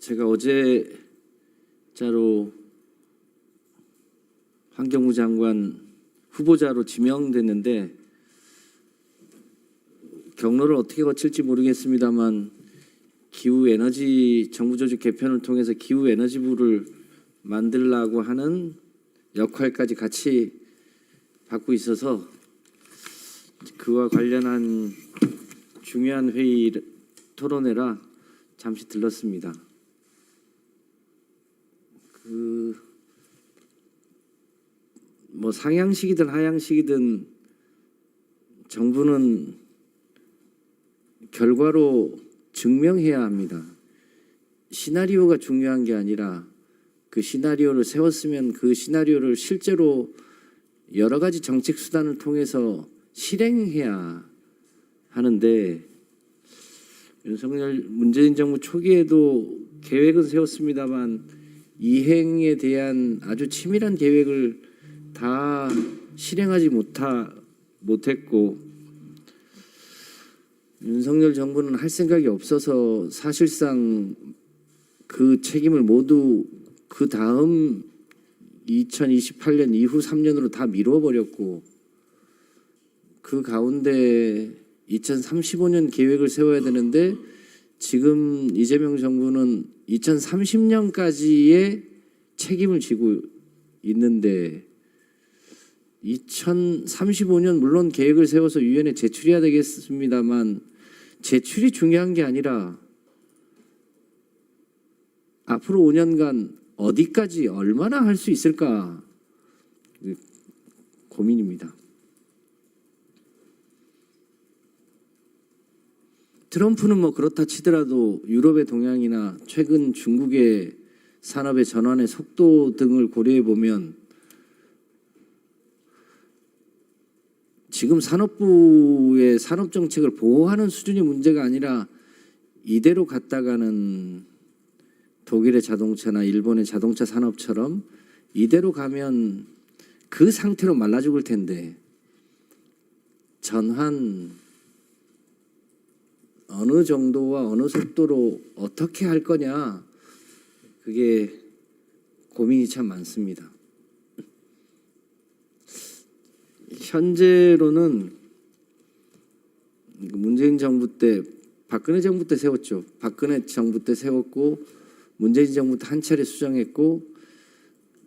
제가 어제자로 환경부 장관 후보자로 지명됐는데 경로를 어떻게 거칠지 모르겠습니다만 기후에너지 정부조직 개편을 통해서 기후에너지부를 만들려고 하는 역할까지 같이 받고 있어서 그와 관련한 중요한 회의 토론회라 잠시 들렀습니다. 뭐 상향식이든 하향식이든 정부는 결과로 증명해야 합니다. 시나리오가 중요한 게 아니라 그 시나리오를 세웠으면 그 시나리오를 실제로 여러 가지 정책 수단을 통해서 실행해야 하는데 윤석열 문재인 정부 초기에도 계획은 세웠습니다만 이행에 대한 아주 치밀한 계획을 다 실행하지 못했고 윤석열 정부는 할 생각이 없어서 사실상 그 책임을 모두 그 다음 2028년 이후 3년으로 다 미뤄버렸고 그 가운데 2035년 계획을 세워야 되는데 지금 이재명 정부는 2030년까지의 책임을 지고 있는데 2035년 물론 계획을 세워서 유엔에 제출해야 되겠습니다만 제출이 중요한 게 아니라 앞으로 5년간 어디까지 얼마나 할 수 있을까 고민입니다. 트럼프는 뭐 그렇다 치더라도 유럽의 동향이나 최근 중국의 산업의 전환의 속도 등을 고려해 보면 지금 산업부의 산업정책을 보호하는 수준이 문제가 아니라 이대로 갔다가는 독일의 자동차나 일본의 자동차 산업처럼 이대로 가면 그 상태로 말라 죽을 텐데 전환 어느 정도와 어느 속도로 어떻게 할 거냐 그게 고민이 참 많습니다. 현재로는 문재인 정부 때 박근혜 정부 때 세웠죠. 박근혜 정부 때 세웠고 문재인 정부 때 한 차례 수정했고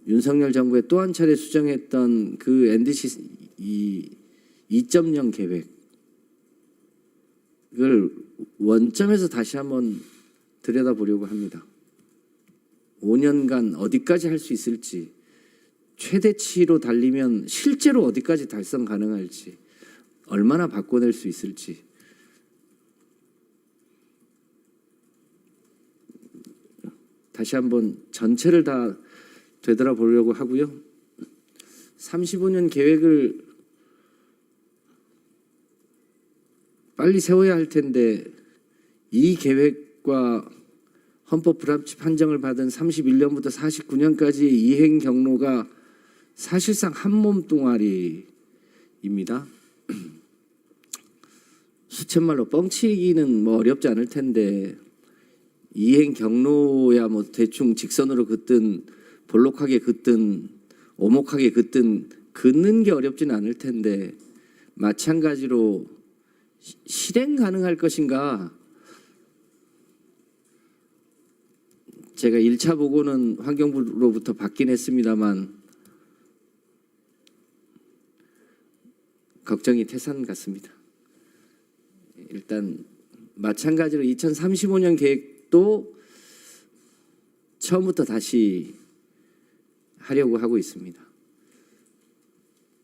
윤석열 정부에 또 한 차례 수정했던 그 NDC 2.0 계획을 원점에서 다시 한번 들여다보려고 합니다. 5년간 어디까지 할 수 있을지 최대치로 달리면 실제로 어디까지 달성 가능할지 얼마나 바꿔낼 수 있을지 다시 한번 전체를 다 되돌아보려고 하고요. 35년 계획을 빨리 세워야 할 텐데 이 계획과 헌법 불합치 판정을 받은 31년부터 49년까지의 이행 경로가 사실상 한 몸뚱아리입니다. 수천말로 뻥치기는 뭐 어렵지 않을 텐데 이행 경로야 뭐 대충 직선으로 긋든 볼록하게 긋든 오목하게 긋든 긋는 게 어렵지는 않을 텐데 마찬가지로 실행 가능할 것인가? 제가 1차 보고는 환경부로부터 받긴 했습니다만 걱정이 태산 같습니다. 일단 마찬가지로 2035년 계획도 처음부터 다시 하려고 하고 있습니다.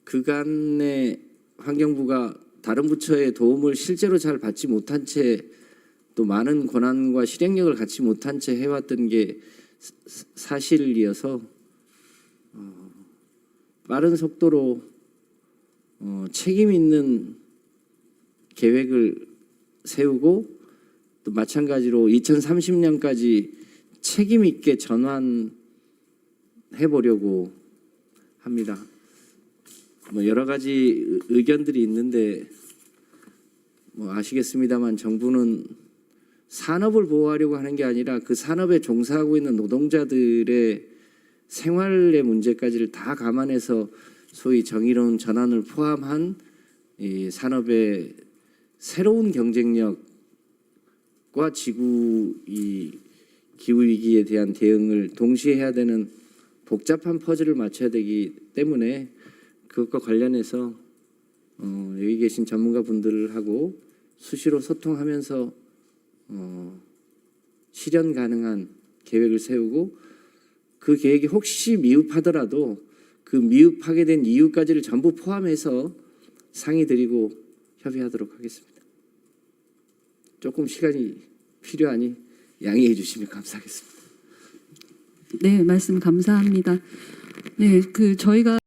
그간에 환경부가 다른 부처의 도움을 실제로 잘 받지 못한 채 또 많은 권한과 실행력을 갖지 못한 채 해왔던 게 사실이어서 빠른 속도로 책임 있는 계획을 세우고 또 마찬가지로 2030년까지 책임 있게 전환해 보려고 합니다. 뭐 여러 가지 의견들이 있는데 뭐 아시겠습니다만 정부는 산업을 보호하려고 하는 게 아니라 그 산업에 종사하고 있는 노동자들의 생활의 문제까지를 다 감안해서 소위 정의로운 전환을 포함한 이 산업의 새로운 경쟁력과 지구 이 기후 위기에 대한 대응을 동시에 해야 되는 복잡한 퍼즐을 맞춰야 되기 때문에 그것과 관련해서 여기 계신 전문가분들하고 수시로 소통하면서 실현 가능한 계획을 세우고 그 계획이 혹시 미흡하더라도 그 미흡하게 된 이유까지를 전부 포함해서 상의 드리고 협의하도록 하겠습니다. 조금 시간이 필요하니 양해해 주시면 감사하겠습니다. 네, 말씀 감사합니다. 네, 저희가